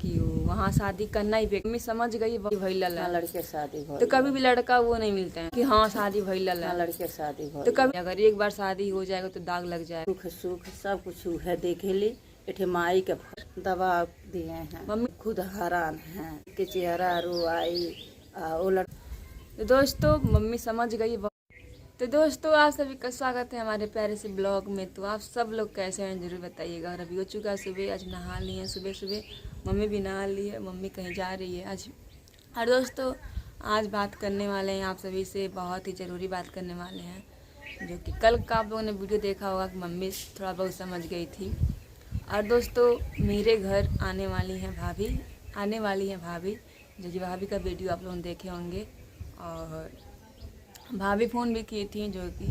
कि वहाँ शादी करना ही मम्मी समझ गई भैया लड़के शादी तो कभी भी लड़का वो नहीं मिलते हैं कि हाँ शादी भैया लड़के शादी तो कभी अगर एक बार शादी हो जाएगा तो दाग लग जाएगा। सुख सुख सब कुछ है देखे ली इठे माई के दवा दिए हैं मम्मी खुद हैरान हैं के चेहरा रो आई वो तो दोस्तों मम्मी समझ गई। तो दोस्तों आप सभी का स्वागत है हमारे प्यारे से ब्लॉग में। तो आप सब लोग कैसे हैं जरूर बताइएगा। और अभी हो चुका है सुबह, आज नहा लिए हैं सुबह सुबह, मम्मी भी नहा ली है, मम्मी कहीं जा रही है आज। और दोस्तों आज बात करने वाले हैं आप सभी से, बहुत ही ज़रूरी बात करने वाले हैं, जो कि कल का आप लोगों ने वीडियो देखा होगा कि मम्मी थोड़ा बहुत समझ गई थी। और दोस्तों मेरे घर आने वाली हैं भाभी, जो कि भाभी का वीडियो आप लोगों ने देखे होंगे। और भाभी फ़ोन भी की थी, जो कि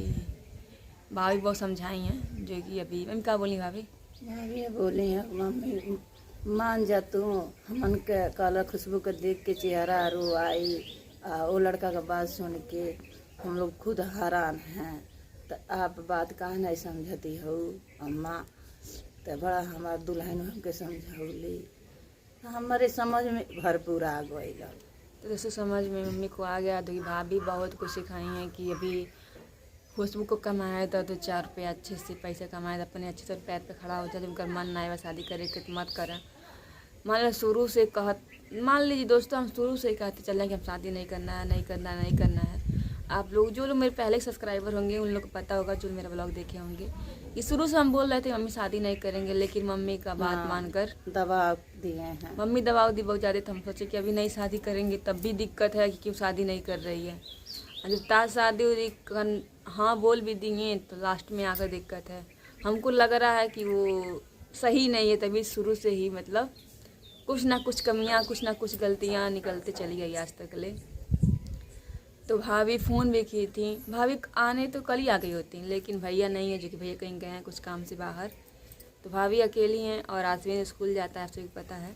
भाभी बहुत समझाई हैं, जो कि अभी मम्मी क्या बोली भाभी बोली है मम्मी मान जा तू हमन के कल खुशबू के देख के चेहरा रो आई वो लड़का का बात सुन के हम लोग खुद हैरान हैं। तो आप बात कहा नहीं समझती हो अम्मा, तो बड़ा हमार दुल्हन हमके समझौली, हमारे समझ में भरपूर आ गई। तो दोस्तों समझ में मम्मी को आ गया। तो भाभी बहुत कुछ सिखाई हैं कि अभी खुशबू को कमाया था तो 4 रुपये अच्छे से पैसे कमाए, अपने अच्छे से पैर पे खड़ा हो जाए। जब उनका मन ना आए शादी करे तो मत करें। मान लो शुरू से मान लीजिए दोस्तों हम शुरू से ही कहते चल रहे कि हम शादी नहीं करना है। आप लोग जो लोग मेरे पहले सब्सक्राइबर होंगे उन लोग को पता होगा, जो मेरा ब्लॉग देखे होंगे, कि शुरू से हम बोल रहे थे मम्मी शादी नहीं करेंगे, लेकिन मम्मी का बात मानकर दबाव दिए हैं। मम्मी दबाव दी बहुत ज़्यादा। तो हम सोचे कि अभी नहीं शादी करेंगे तब भी दिक्कत है कि क्यों शादी नहीं कर रही है। जब ताज शादी हाँ बोल भी दिए तो लास्ट में आकर दिक्कत है। हमको लग रहा है कि वो सही नहीं है, तभी शुरू से ही मतलब कुछ ना कुछ कमियां, कुछ ना कुछ गलतियां निकलते चली गई आज तक ले। तो भाभी फ़ोन भी की थी, भाभी आने तो कल ही आ गई होती, लेकिन भैया नहीं है, जो कि भैया कहीं गए हैं कुछ काम से बाहर। तो भाभी अकेली हैं और आसवीन स्कूल जाता है, आपसे भी पता है।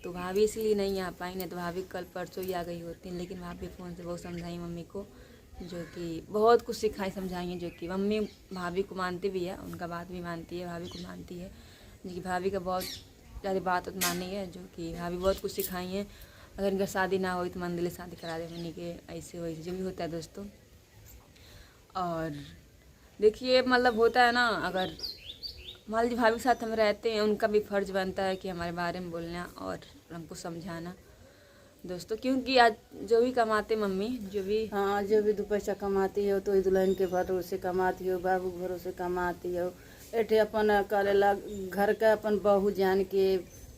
तो भाभी इसलिए नहीं आ पाई, नहीं तो भाभी कल परसों ही आ गई होती। लेकिन भाभी फ़ोन से बहुत समझाई मम्मी को, जो कि बहुत कुछ सिखाई समझाई हैं, जो कि मम्मी भाभी को मानती भी है, उनका बात भी मानती है, भाभी को मानती है, जो कि भाभी का बहुत ज़्यादा बात मानी है, जो कि भाभी बहुत कुछ सिखाई हैं। अगर इनका शादी ना हो तो मंदिर शादी करा दे मनी के, ऐसे वैसे जो भी होता है दोस्तों। और देखिए मतलब होता है ना, अगर मान लीजिए भाभी के साथ हम रहते हैं, उनका भी फ़र्ज़ बनता है कि हमारे बारे में बोलना और हमको समझाना दोस्तों, क्योंकि आज जो भी कमाते मम्मी जो भी 2 पैसा कमाती हो तो दुल्हन के भरोसे कमाती हो, बाबू के भरोसे कमाती हो। एठे अपन करेला घर का अपन बहू जान के,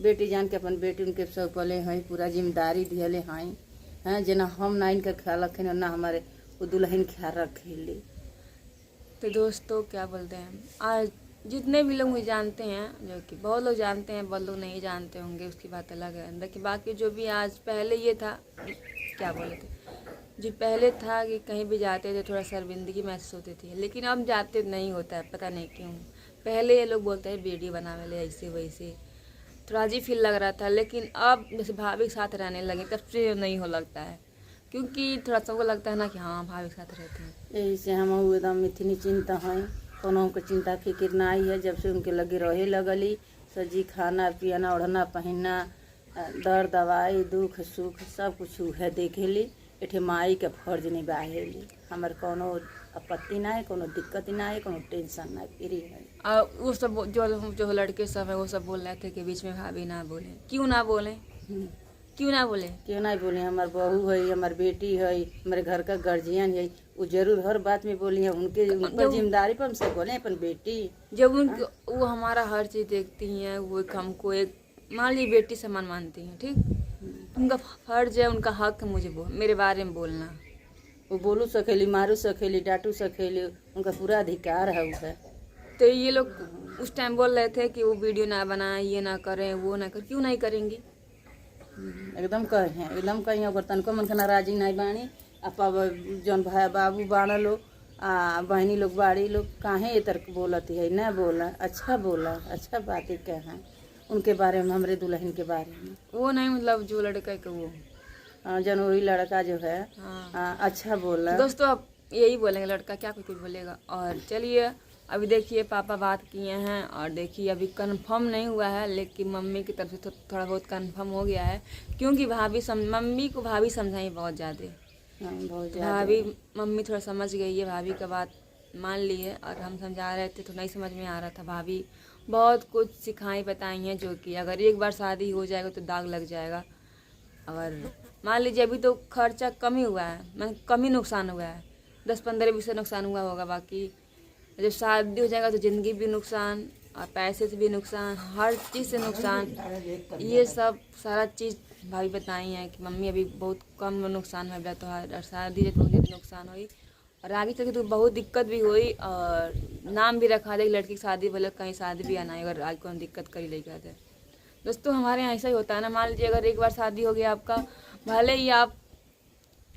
बेटी जान के अपन बेटी उनके सब पले हैं, पूरा जिम्मेदारी दिहले हैं जना हम ना इनका ख्याल रखें ना हमारे वो दुल्हन ख्याल रखेली। तो दोस्तों क्या बोलते हैं, आज जितने भी लोग मुझे जानते हैं, जो कि बहुत लोग जानते हैं, बहुत लोग नहीं जानते होंगे, उसकी बात अलग है। कि बाकी जो भी आज पहले ये था, क्या बोले थे, जो पहले था कि कहीं भी जाते थे थोड़ा शर्मिंदगी महसूस होती थी, लेकिन अब जाते नहीं होता है, पता नहीं क्यों। पहले ये लोग बोलते हैं वीडियो बनावे ले ऐसे वैसे, थोड़ा अजीब फील लग रहा था। लेकिन अब जैसे भाभी के साथ रहने लगे तब से नहीं हो लगता है, क्योंकि थोड़ा सबको लगता है ना कि हाँ भाभी के साथ रहते हैं। यही से हम एकदम इतनी चिंता है, कोनो को चिंता फिक्र ना आई है। जब से उनके लगे रहे लगली, सजी खाना पीना ओढ़ना पहनना, दर्द दवाई दुख सुख सब कुछ है देखेली। एठे माई के फर्ज निभाएली, हमार कोनो आपत्ति ना है, कोनो दिक्कत ना है, कोनो टेंशन ना फ्री है। और वो सब जो लड़के सब है वो सब बोल रहे थे कि बीच में भाभी ना बोले, क्यों ना बोले, क्यों ना बोले। हमार बहू है, हमार बेटी है, हमारे घर का गार्जियन है, वो जरूर हर बात में बोली है, उनके जिम्मेदारी पर हमसे बोले अपन बेटी। जब उनके वो हमारा हर चीज़ देखती हैं, वो हमको एक मान ली बेटी समान मानती हैं, ठीक। उनका फर्ज है, उनका हक है मुझे मेरे बारे में बोलना। वो बोलू सकेली, मारू सकेली, डांटू सकेली, उनका पूरा अधिकार है वो। तो ये लोग उस टाइम बोल रहे थे कि वो वीडियो ना बनाए, ये ना करें, वो ना करें, क्यों नहीं करेंगे। एकदम कहीं अगर तनको मन के नाराजी नहीं बाणी। आप जौन भाई बाबू बाड़ा लोग बहनी लोग बाड़ी लोग काहे इतर बोलती है, ना बोला अच्छा बातें कहें उनके बारे में, हमारे दुल्हन के बारे में। वो नहीं मतलब जो लड़का का वो जन वही लड़का जो है अच्छा बोला। दोस्तों आप यही बोलेंगे, लड़का क्या कुछ बोलेगा। और चलिए अभी देखिए पापा बात किए हैं और देखिए अभी कंफर्म नहीं हुआ है, लेकिन मम्मी की तरफ से थोड़ा बहुत कंफर्म हो गया है, क्योंकि मम्मी को भाभी समझाई बहुत ज़्यादा। बहुत भाभी मम्मी थोड़ा समझ गई है, भाभी का बात मान ली है। और हम समझा रहे थे तो नहीं समझ में आ रहा था। भाभी बहुत कुछ सिखाई बताई हैं, जो कि अगर एक बार शादी हो जाएगा तो दाग लग जाएगा। और मान लीजिए अभी तो खर्चा कम ही हुआ है, मतलब कम ही नुकसान हुआ है, 10-15-20 से नुकसान हुआ होगा। बाकी जब शादी हो जाएगा तो ज़िंदगी भी नुकसान और पैसे से भी नुकसान, हर चीज़ से नुकसान। ये सब सारा चीज़ भाभी बताई हैं कि मम्मी अभी बहुत कम नुकसान हो गया तो और शादी जब होगी तो नुकसान हुई और आगे चल के तो बहुत दिक्कत भी हुई। और नाम भी रखा जाए लड़की की शादी बोले कहीं शादी भी आना है, अगर आगे कोई दिक्कत करी लेकर आते। दोस्तों हमारे यहाँ ऐसा ही होता है ना, मान लीजिए अगर एक बार शादी हो गया आपका, भले ही आप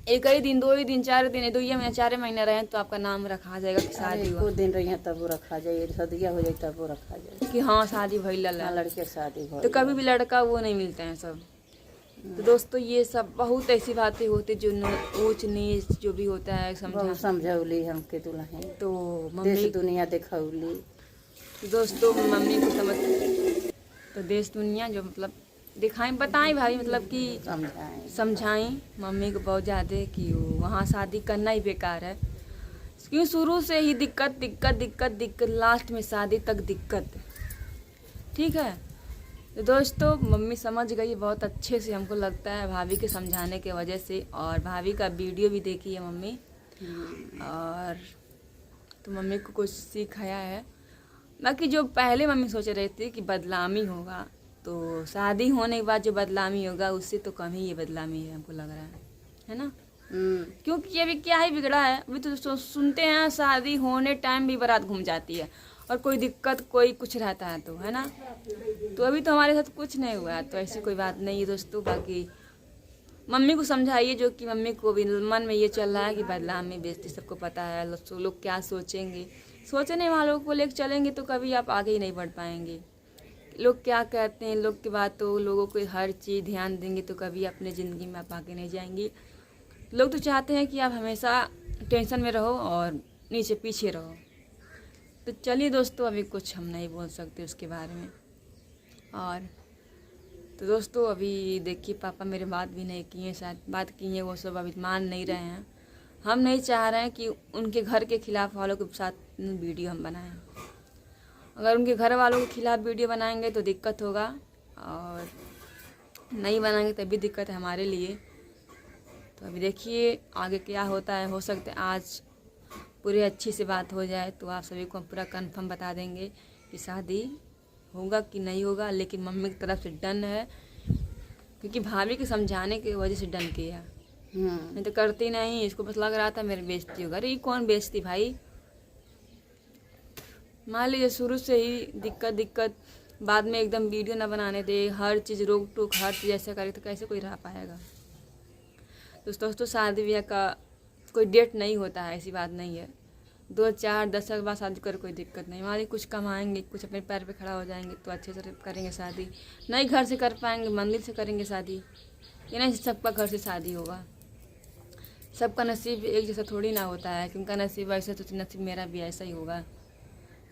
एक ही दिन 2 ही दिन 4 दिन 2 महीने 4 महीने रहे तो आपका नाम रखा जाएगा कि शादी हुआ। दिन रही तब वो रखा जाए, सदिया हो जाए तब वो रखा जाए कि हाँ शादी भइल हाँ, लड़के की शादी हो तो कभी भी लड़का वो नहीं मिलते हैं सब। तो दोस्तों ये सब बहुत ऐसी बातें होती जो ऊंच नीच जो भी होता है समझौली हमके दुल्हन तो देश मम्मी दुनिया दिखौली। दोस्तों मम्मी को समझ तो देश दुनिया जो मतलब दिखाएं बताएं भाई, मतलब कि समझाएं मम्मी को बहुत ज़्यादा कि वहाँ शादी करना ही बेकार है, क्योंकि शुरू से ही दिक्कत दिक्कत दिक्कत दिक्कत, लास्ट में शादी तक दिक्कत। ठीक है तो दोस्तों मम्मी समझ गई बहुत अच्छे से, हमको लगता है भाभी के समझाने के वजह से। और भाभी का वीडियो भी देखी है मम्मी और तो मम्मी को कुछ सिखाया है। बाकी जो पहले मम्मी सोच रही थी कि बदनामी होगा, तो शादी होने के बाद जो बदनामी होगा उससे तो कम ही ये बदनामी है, हमको लग रहा है ना। क्योंकि अभी क्या ही बिगड़ा है, अभी तो सुनते हैं शादी होने टाइम भी बारात घूम जाती है और कोई दिक्कत कोई कुछ रहता है तो, है ना। तो अभी तो हमारे साथ कुछ नहीं हुआ है, तो ऐसी कोई बात नहीं है दोस्तों। बाकी मम्मी को समझाइए, जो कि मम्मी को भी मन में ये चल रहा है कि बदनामी बेइज्जती, सबको पता है लोग क्या सोचेंगे। सोचने वालों को लेकर चलेंगे तो कभी आप आगे ही नहीं बढ़ पाएंगे। लोग क्या कहते हैं, लोग की बातों, लोगों को हर चीज़ ध्यान देंगे तो कभी अपने ज़िंदगी में आप आगे नहीं जाएंगे। लोग तो चाहते हैं कि आप हमेशा टेंशन में रहो और नीचे पीछे रहो। तो चलिए दोस्तों अभी कुछ हम नहीं बोल सकते उसके बारे में। और तो दोस्तों अभी देखिए पापा मेरे बात भी नहीं किए, शायद बात की है वो सब अभी मान नहीं रहे हैं। हम नहीं चाह रहे हैं कि उनके घर के खिलाफ वालों के साथ वीडियो हम बनाएं। अगर उनके घर वालों के खिलाफ वीडियो बनाएंगे तो दिक्कत होगा, और नहीं बनाएंगे तब भी दिक्कत है हमारे लिए। तो अभी देखिए आगे क्या होता है। हो सकता है आज पूरी अच्छी से बात हो जाए तो आप सभी को पूरा कंफर्म बता देंगे कि शादी होगा कि नहीं होगा। लेकिन मम्मी की तरफ से डन है, क्योंकि भाभी के समझाने की वजह से डन किया, नहीं तो करती नहीं। इसको बस लग रहा था मेरी बेइज्जती होगा। अरे ये कौन बेइज्जती भाई, मान लीजिए शुरू से ही दिक्कत, बाद में एकदम वीडियो ना बनाने दे, हर चीज़ रोक टोक हर चीज़ ऐसा करे तो कैसे कोई रह पाएगा। दोस्तों शादी ब्याह का कोई डेट नहीं होता है, ऐसी बात नहीं है। 2, 4, 10 साल बाद शादी कर कोई दिक्कत नहीं। हमारी कुछ कमाएंगे, कुछ अपने पैर पे खड़ा हो जाएंगे तो अच्छे से करेंगे शादी। नहीं घर से कर पाएंगे मंदिर से करेंगे शादी। ये नहीं सबका घर से शादी होगा, सबका नसीब एक जैसा थोड़ी ना होता है। कि उनका नसीब ऐसा तो नसीब मेरा भी ऐसा ही होगा।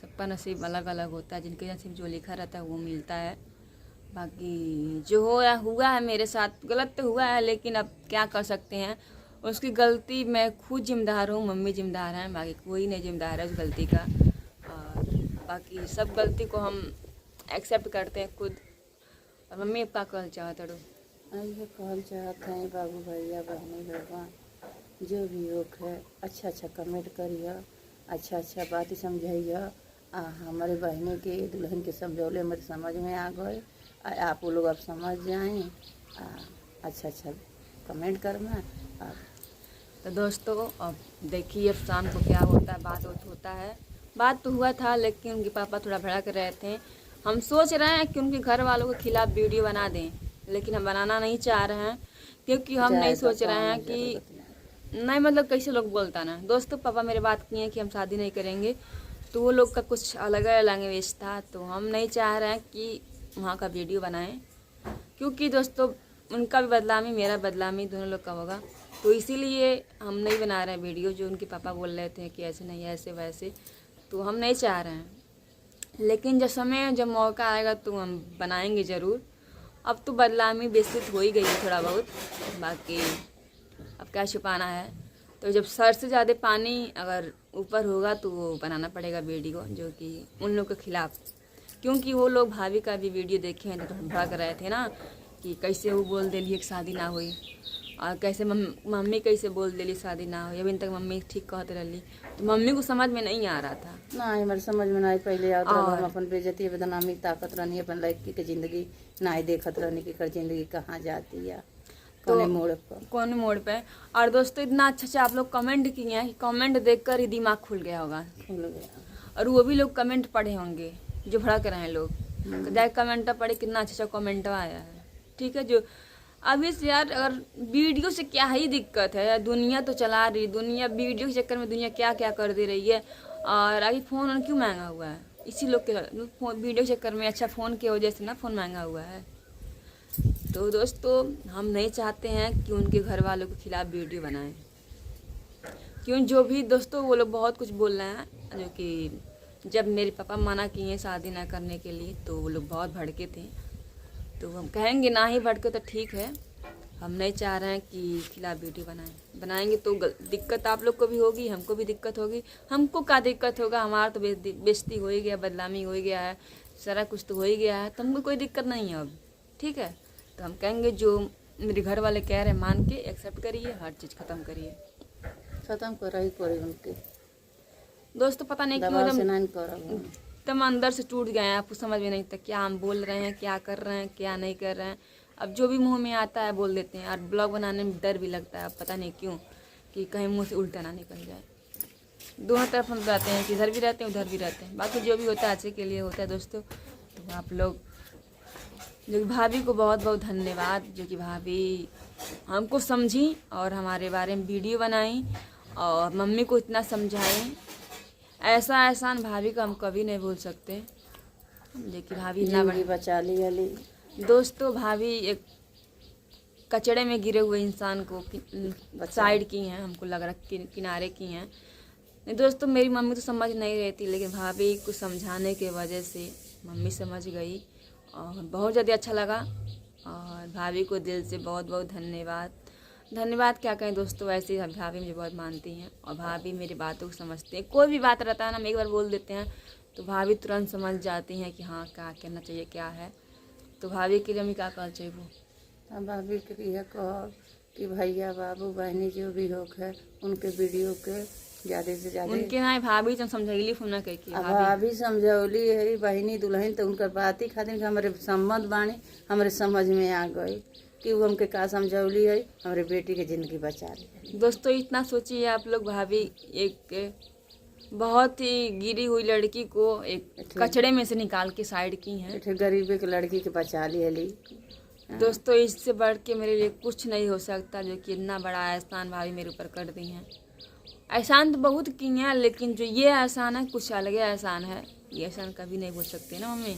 सबका नसीब अलग अलग होता है, जिनके नसीब जो लिखा रहता है वो मिलता है। बाकी जो हुआ है मेरे साथ गलत तो हुआ है, लेकिन अब क्या कर सकते हैं। उसकी गलती मैं खुद जिम्मेदार हूँ, मम्मी जिम्मेदार हैं, बाकी कोई नहीं जिम्मेदार है उस गलती का। और बाकी सब गलती को हम एक्सेप्ट करते हैं खुद। और मम्मी का कहल चाहत रो ये कहल चाहते हैं बाबू भैया बहनी भगवान जो भी हो है अच्छा कमेंट करिए, अच्छा बात समझाइए। हमारे बहनी के दुल्हन के समझौले मेरे समझ में आ गए। आप लोग अब समझ जाएं। अच्छा कमेंट करना। तो दोस्तों अब देखिए अब शाम को क्या होता है। बात होता है, बात तो हुआ था लेकिन उनके पापा थोड़ा भड़क रहे थे। हम सोच रहे हैं कि उनके घर वालों के खिलाफ वीडियो बना दें, लेकिन हम बनाना नहीं चाह रहे हैं, क्योंकि हम नहीं सोच रहे हैं कि नहीं, मतलब कैसे लोग बोलता ना। दोस्तों पापा मेरे बात किए कि हम शादी नहीं करेंगे, तो वो लोग का कुछ अलग लैंग्वेज था, तो हम नहीं चाह रहे हैं कि वहाँ का वीडियो बनाएं, क्योंकि दोस्तों उनका भी बदनामी मेरा बदनामी दोनों लोग का होगा। तो इसीलिए हम नहीं बना रहे हैं वीडियो। जो उनके पापा बोल रहे थे कि ऐसे नहीं ऐसे वैसे, तो हम नहीं चाह रहे हैं, लेकिन जब मौका आएगा तो हम बनाएंगे ज़रूर। अब तो बदनामी बेइज्जती हो ही गई है थोड़ा बहुत, बाकी अब क्या छुपाना है। तो जब सर से ज़्यादा पानी अगर ऊपर होगा तो वो बनाना पड़ेगा वीडियो, जो कि उन लोग के खिलाफ, क्योंकि वो लोग भाभी का भी वीडियो देखे हैं तो भड़क रहे थे ना कि कैसे वो बोल दिली कि शादी ना हुई, और कैसे मम्मी कैसे बोल दिली शादी ना हुई। अभी तक मम्मी ठीक कहते रही, तो मम्मी को समझ में नहीं आ रहा था ना, हमारे समझ में नहीं पहले आवत रहा। हम अपन बेइज्जती बदनामी ताकत रहनी, अपन लड़की के जिंदगी ना ही देखत रहनी कि कर जिंदगी कहाँ जाती है, कौन मोड़ पे। और दोस्तों इतना अच्छा आप लोग कमेंट किए हैं कि कमेंट देखकर ही दिमाग खुल गया होगा, और वो भी लोग कमेंट पढ़े होंगे जो भड़क रहे हैं लोग। तो जाके कमेंट पढ़े, कितना अच्छा कमेंट आया है, ठीक है। जो अभी से यार अगर वीडियो से क्या ही दिक्कत है, दुनिया तो चला रही, दुनिया वीडियो के चक्कर में दुनिया क्या क्या कर दे रही है। और अभी फ़ोन क्यों महंगा हुआ है, इसी लोग के वीडियो के चक्कर में। अच्छा, फ़ोन की वजह से ना फ़ोन महंगा हुआ है। तो दोस्तों हम नहीं चाहते हैं कि उनके घर वालों के खिलाफ वीडियो बनाएं, क्यों जो भी दोस्तों वो लोग बहुत कुछ बोल रहे हैं, जो कि जब मेरे पापा मना किए शादी ना करने के लिए तो वो लोग बहुत भड़के थे। तो हम कहेंगे ना ही भड़के तो ठीक है, हम नहीं चाह रहे हैं कि खिलाफ वीडियो बनाएंगे तो दिक्कत आप लोग को भी होगी, हमको भी दिक्कत होगी। हमको क्या दिक्कत होगा, हमारा तो बेइज्जती हो ही गया, बदनामी हो ही गया है, सारा कुछ तो हो ही गया है, तो हमको कोई दिक्कत नहीं है अब, ठीक है। तो हम कहेंगे जो मेरे घर वाले कह रहे हैं मान के एक्सेप्ट करिए, हर चीज़ ख़त्म करिए, ख़त्म कर उनके। दोस्तों पता नहीं क्यों एकदम अंदर से टूट गए हैं, आपको समझ में नहीं था क्या हम बोल रहे हैं, क्या कर रहे हैं, क्या नहीं कर रहे हैं। अब जो भी मुंह में आता है बोल देते हैं, और ब्लॉग बनाने में डर भी लगता है, अब पता नहीं क्यों, कि कहीं मुंह से उल्टा ना निकल जाए। दोनों तरफ हम रहते हैं कि इधर भी रहते हैं उधर भी रहते हैं, बाकी जो भी होता है अच्छे के लिए होता है दोस्तों। तो आप लोग जो कि भाभी को बहुत बहुत धन्यवाद, जो कि भाभी हमको समझी और हमारे बारे में वीडियो बनाई और मम्मी को इतना समझाई। ऐसा एहसान भाभी का हम कभी नहीं भूल सकते, लेकिन भाभी इतना बड़ी बचा ली। दोस्तों भाभी एक कचड़े में गिरे हुए इंसान को साइड की हैं, हमको लग रहा किनारे की हैं। नहीं दोस्तों, मेरी मम्मी तो समझ नहीं रही थी, लेकिन भाभी को समझाने के वजह से मम्मी समझ गई और बहुत ज़्यादा अच्छा लगा। और भाभी को दिल से बहुत बहुत धन्यवाद क्या कहें दोस्तों। वैसे ही भाभी मुझे बहुत मानती हैं और भाभी मेरी बातों को समझते हैं। कोई भी बात रहता है ना, हम एक बार बोल देते हैं तो भाभी तुरंत समझ जाती हैं कि हाँ क्या करना चाहिए क्या है। तो भाभी के लिए हमें क्या कहना चाहिए वो भाभी के लिए कहो कि भैया बाबू बहनी जो भी हो है उनके वीडियो के ज़्यादा से ज़्यादा उनके ना भाभी जब समझैली फोन कह के भाभी समझौली है बहनी दुल्हन, तो उनकर बात ही खातिर हमारे संबंध बाणी हमारे समझ में आ गई कि वो हमके का समझौली है, हमारे बेटी की ज़िंदगी बचा ली। दोस्तों इतना सोचिए आप लोग, भाभी एक बहुत ही गिरी हुई लड़की को एक कचड़े में से निकाल के साइड की हैं, गरीबी की लड़की के बचा ली। दोस्तों इससे बढ़ के मेरे लिए कुछ नहीं हो सकता, जो कि इतना बड़ा एहसान भाभी मेरे ऊपर कर दी हैं। एहसान तो बहुत की हैं, लेकिन जो ये एहसान है कुछ अलग एहसान है, ये एहसान कभी नहीं बोल सकते ना मम्मी।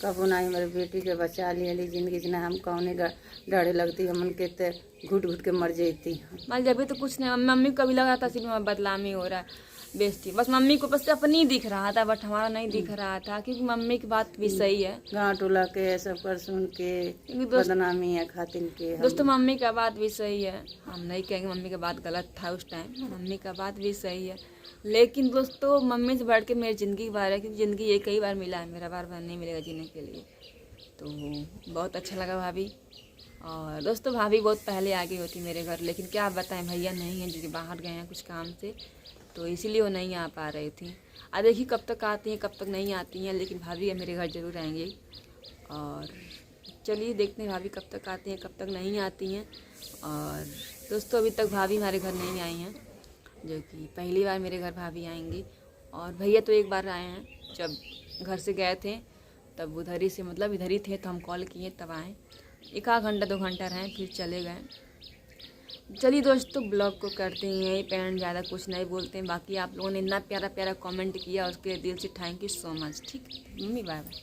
कबू नहीं हमारे बेटी के बचा ली जिंदगी जना हम कौने डरे लगती हमन के ते घुट के मर जाती। मान जब तो कुछ नहीं, मम्मी को कभी लगा था सिर्फ हमारा बदलामी हो रहा है बेइज्जती, बस मम्मी को बस अपनी दिख रहा था, बट हमारा नहीं दिख रहा था, क्योंकि मम्मी की बात भी सही है। गाँव टोला के सब कर सुन के बदनामी है खातिन के। दोस्तों मम्मी का बात भी सही है, हम नहीं कहेंगे मम्मी का बात गलत था उस टाइम, मम्मी का बात भी सही है। लेकिन दोस्तों मम्मी से बढ़ के मेरी ज़िंदगी बार है, क्योंकि ज़िंदगी ये कई बार मिला है, मेरा बार नहीं मिलेगा जीने के लिए। तो बहुत अच्छा लगा भाभी। और दोस्तों भाभी बहुत पहले आ गई होती मेरे घर, लेकिन क्या बताएं भैया नहीं हैं, जो कि बाहर गए हैं कुछ काम से, तो इसीलिए वो नहीं आ पा रही थी। अब देखिए कब तक आती हैं कब तक नहीं आती हैं, लेकिन भाभी मेरे घर ज़रूर आएंगी। और चलिए देखते हैं भाभी कब तक आती हैं कब तक नहीं आती हैं। और दोस्तों अभी तक भाभी हमारे घर नहीं आई हैं, जो कि पहली बार मेरे घर भाभी आएंगी। और भैया तो एक बार आए हैं, जब घर से गए थे तब उधर ही से, मतलब इधर ही थे, तो हम कॉल किए तब आए, 1 घंटा 2 घंटा रहे फिर चले गए। चलिए दोस्तों ब्लॉग को करते हैं यही पेरेंट, ज़्यादा कुछ नहीं बोलते हैं। बाकी आप लोगों ने इतना प्यारा कमेंट किया उसके लिए दिल से थैंक यू सो मच। ठीक है मम्मी, बाय बाय।